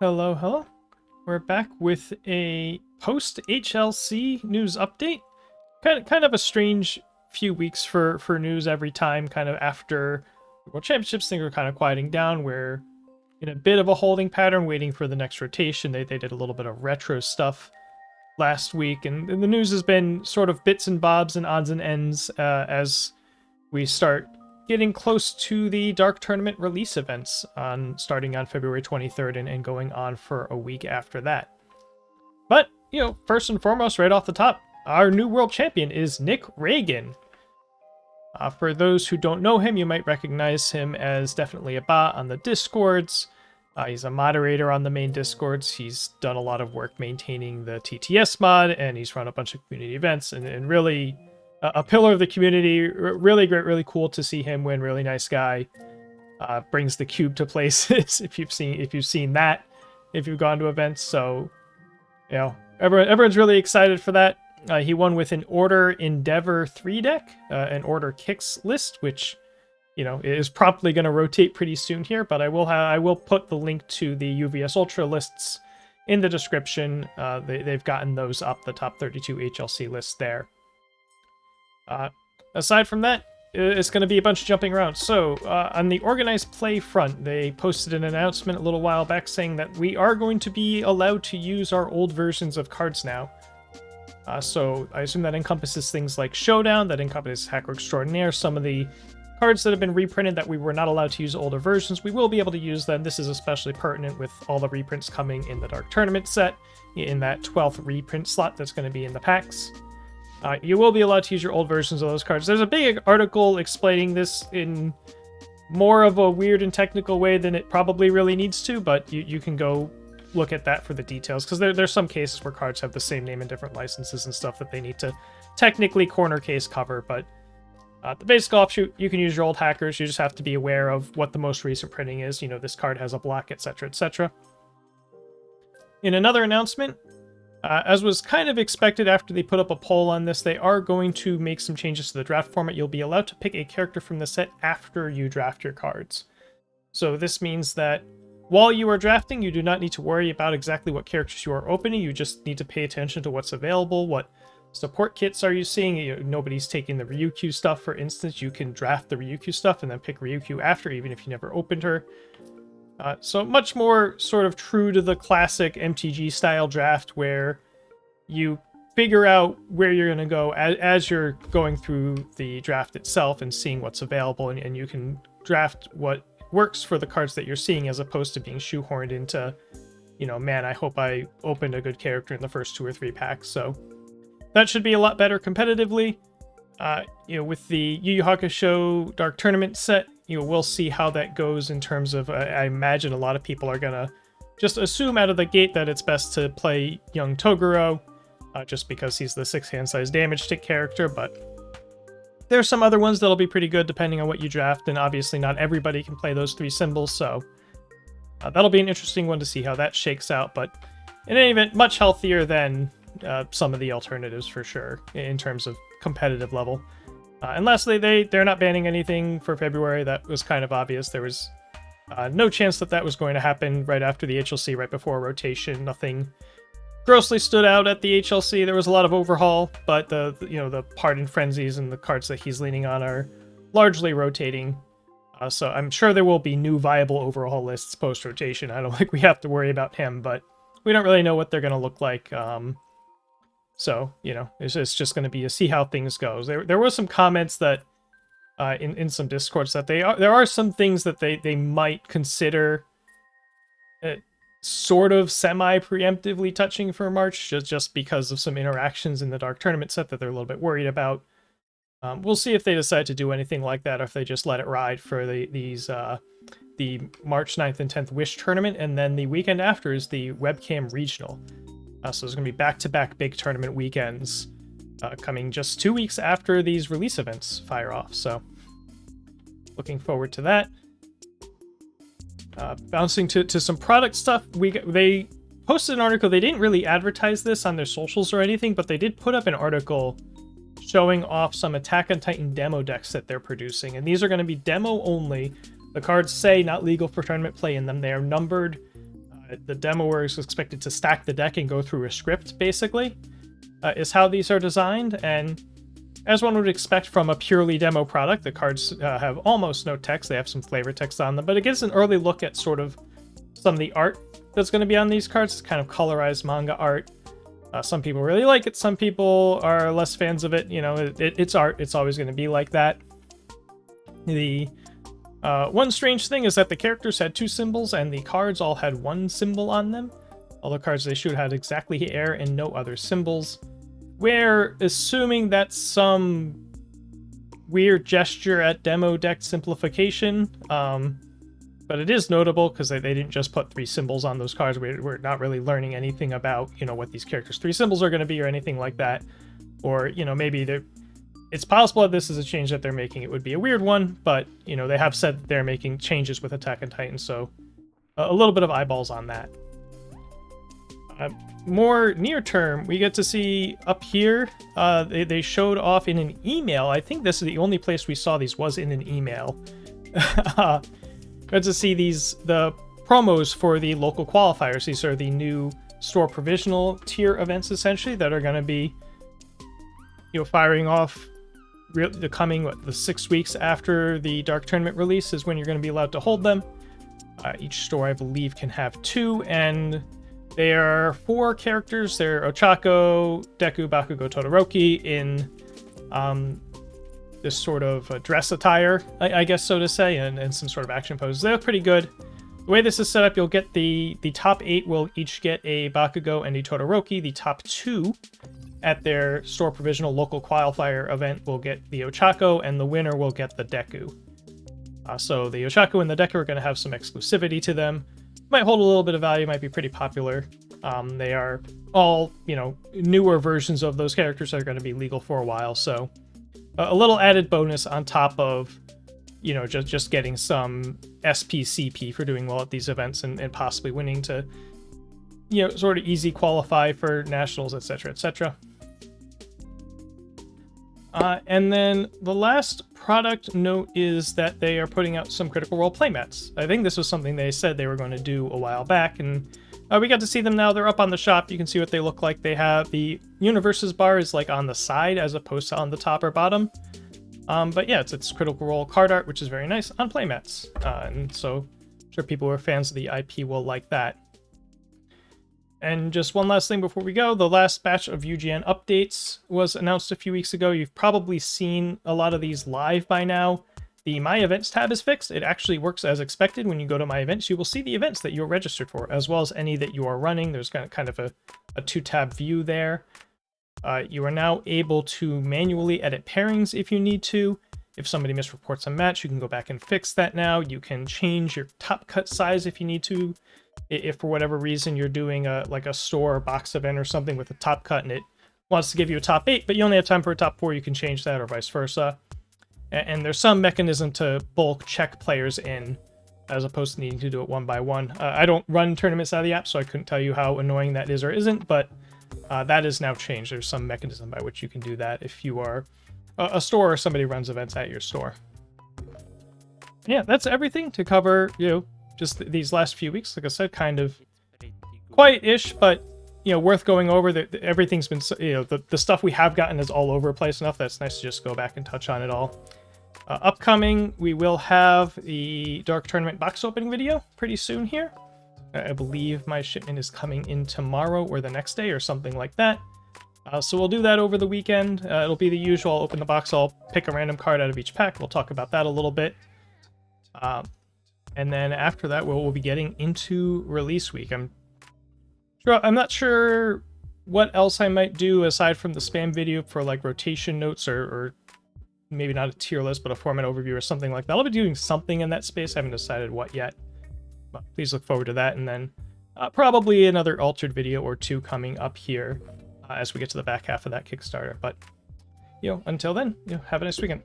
Hello, hello. We're back with a post-HLC news update. Kind of a strange few weeks for news every time, kind of after World Championships, things are kind of quieting down. We're in a bit of a holding pattern, waiting for the next rotation. They did a little bit of retro stuff last week, and the news has been sort of bits and bobs and odds and ends as we start getting close to the Dark Tournament release events starting on February 23rd and going on for a week after that. But, first and foremost, right off the top, our new world champion is Nick Reagan. For those who don't know him, you might recognize him as definitely a bot on the Discords. He's a moderator on the main Discords. He's done a lot of work maintaining the TTS mod, and he's run a bunch of community events, and really a pillar of the community. Really great, really cool to see him win. Really nice guy. Brings the cube to places. if you've seen that, if you've gone to events, so everyone's really excited for that. He won with an Order Endeavor 3 deck, an Order Kicks list, which is promptly going to rotate pretty soon here. But I will put the link to the UVS Ultra lists in the description. They've gotten those up, the top 32 HLC lists there. Aside from that, it's going to be a bunch of jumping around. So, on the organized play front, they posted an announcement a little while back saying that we are going to be allowed to use our old versions of cards now. So, I assume that encompasses things like Showdown, that encompasses Hacker Extraordinaire, some of the cards that have been reprinted that we were not allowed to use older versions. We will be able to use them. This is especially pertinent with all the reprints coming in the Dark Tournament set, in that 12th reprint slot that's going to be in the packs. You will be allowed to use your old versions of those cards. There's a big article explaining this in more of a weird and technical way than it probably really needs to, but you can go look at that for the details, because there's some cases where cards have the same name and different licenses and stuff that they need to technically corner case cover. But the basic offshoot, you can use your old hackers. You just have to be aware of what the most recent printing is. This card has a block, etc., etc. In another announcement, as was kind of expected after they put up a poll on this, they are going to make some changes to the draft format. You'll be allowed to pick a character from the set after you draft your cards. So this means that while you are drafting, you do not need to worry about exactly what characters you are opening. You just need to pay attention to what's available, what support kits are you seeing. Nobody's taking the Ryukyu stuff, for instance. You can draft the Ryukyu stuff and then pick Ryukyu after, even if you never opened her. So much more sort of true to the classic MTG style draft, where you figure out where you're going to go as you're going through the draft itself and seeing what's available, and you can draft what works for the cards that you're seeing, as opposed to being shoehorned into, man, I hope I opened a good character in the first 2 or 3 packs. So that should be a lot better competitively. With the Yu Yu Hakusho Dark Tournament set, we'll see how that goes in terms of, I imagine a lot of people are going to just assume out of the gate that it's best to play young Toguro, just because he's the 6-hand size damage stick character, but there's some other ones that'll be pretty good depending on what you draft, and obviously not everybody can play those 3 symbols, so that'll be an interesting one to see how that shakes out. But in any event, much healthier than some of the alternatives for sure in terms of competitive level. And lastly, they're not banning anything for February. That was kind of obvious. There was no chance that was going to happen right after the HLC, right before rotation. Nothing grossly stood out at the HLC. There was a lot of overhaul, but the Pardon Frenzies and the cards that he's leaning on are largely rotating. So I'm sure there will be new viable overhaul lists post-rotation. I don't think we have to worry about him, but we don't really know what they're going to look like. So, it's just going to be to see how things goes. There were some comments that in some Discords that there are some things that they might consider sort of semi-preemptively touching for March, just because of some interactions in the Dark Tournament set that they're a little bit worried about. We'll see if they decide to do anything like that, or if they just let it ride for the March 9th and 10th Wish Tournament, and then the weekend after is the Webcam Regional. So there's going to be back-to-back big tournament weekends coming just 2 weeks after these release events fire off. So looking forward to that. Bouncing to some product stuff, they posted an article. They didn't really advertise this on their socials or anything, but they did put up an article showing off some Attack on Titan demo decks that they're producing. And these are going to be demo only. The cards say not legal for tournament play in them. They are numbered The demoer is expected to stack the deck and go through a script, basically, is how these are designed. And as one would expect from a purely demo product, the cards have almost no text. They have some flavor text on them, but it gives an early look at sort of some of the art that's going to be on these cards. It's kind of colorized manga art. Some people really like it. Some people are less fans of it. You know, it's art. It's always going to be like that. The one strange thing is that the characters had 2 symbols and the cards all had 1 symbol on them. All the cards they showed had exactly air and no other symbols. We're assuming that's some weird gesture at demo deck simplification. But it is notable because they didn't just put 3 symbols on those cards. We're not really learning anything about, you know, what these characters' 3 symbols are going to be or anything like that. Or, you know, maybe it's possible that this is a change that they're making. It would be a weird one, but, you know, they have said that they're making changes with Attack on Titan, so a little bit of eyeballs on that. More near term, we get to see up here, they showed off in an email. I think this is the only place we saw these was in an email. Got to see the promos for the local qualifiers. These are the new store provisional tier events, essentially, that are going to be, you know, firing off the coming, the 6 weeks after the Dark Tournament release is when you're going to be allowed to hold them. Each store, I believe, can have 2, and they are 4 characters. They're Ochako, Deku, Bakugo, Todoroki in this sort of dress attire, I guess so to say, and some sort of action poses. They look pretty good. The way this is set up, you'll get the top 8 will each get a Bakugo and a Todoroki. The top 2 at their store provisional local qualifier event will get the Ochako, and the winner will get the Deku. So the Ochako and the Deku are going to have some exclusivity to them. Might hold a little bit of value, might be pretty popular. They are all, you know, newer versions of those characters that are going to be legal for a while, so a little added bonus on top of, you know, just getting some SPCP for doing well at these events and possibly winning to, you know, sort of easy qualify for nationals, etc., etc. And then the last product note is that they are putting out some Critical Role playmats. I think this was something they said they were going to do a while back, and we got to see them now. They're up on the shop. You can see what they look like. They have the Universus bar is like on the side as opposed to on the top or bottom. But yeah, it's Critical Role card art, which is very nice on playmats. And so I'm sure people who are fans of the IP will like that. And just one last thing before we go, the last batch of UGN updates was announced a few weeks ago. You've probably seen a lot of these live by now. The My Events tab is fixed. It actually works as expected. When you go to My Events, you will see the events that you're registered for, as well as any that you are running. There's kind of a 2-tab view there. You are now able to manually edit pairings if you need to. If somebody misreports a match, you can go back and fix that now. You can change your top cut size if you need to. If for whatever reason you're doing like a store or box event or something with a top cut and it wants to give you a top 8, but you only have time for a top 4, you can change that, or vice versa. And there's some mechanism to bulk check players in, as opposed to needing to do it one by one. I don't run tournaments out of the app, so I couldn't tell you how annoying that is or isn't, but that is now changed. There's some mechanism by which you can do that if you are a store or somebody runs events at your store. Yeah, that's everything to cover, you know, just these last few weeks. Like I said, kind of quiet-ish, but, you know, worth going over. Everything's been, you know, the stuff we have gotten is all over the place enough that's nice to just go back and touch on it all. Upcoming, we will have the Dark Tournament box opening video pretty soon here. I believe my shipment is coming in tomorrow or the next day or something like that. So we'll do that over the weekend. It'll be the usual. I'll open the box, I'll pick a random card out of each pack. We'll talk about that a little bit. And then after that, we'll be getting into release week. I'm not sure what else I might do aside from the spam video for like rotation notes or maybe not a tier list, but a format overview or something like that. I'll be doing something in that space. I haven't decided what yet. But please look forward to that. And then probably another altered video or 2 coming up here as we get to the back half of that Kickstarter. But, you know, until then, you know, have a nice weekend.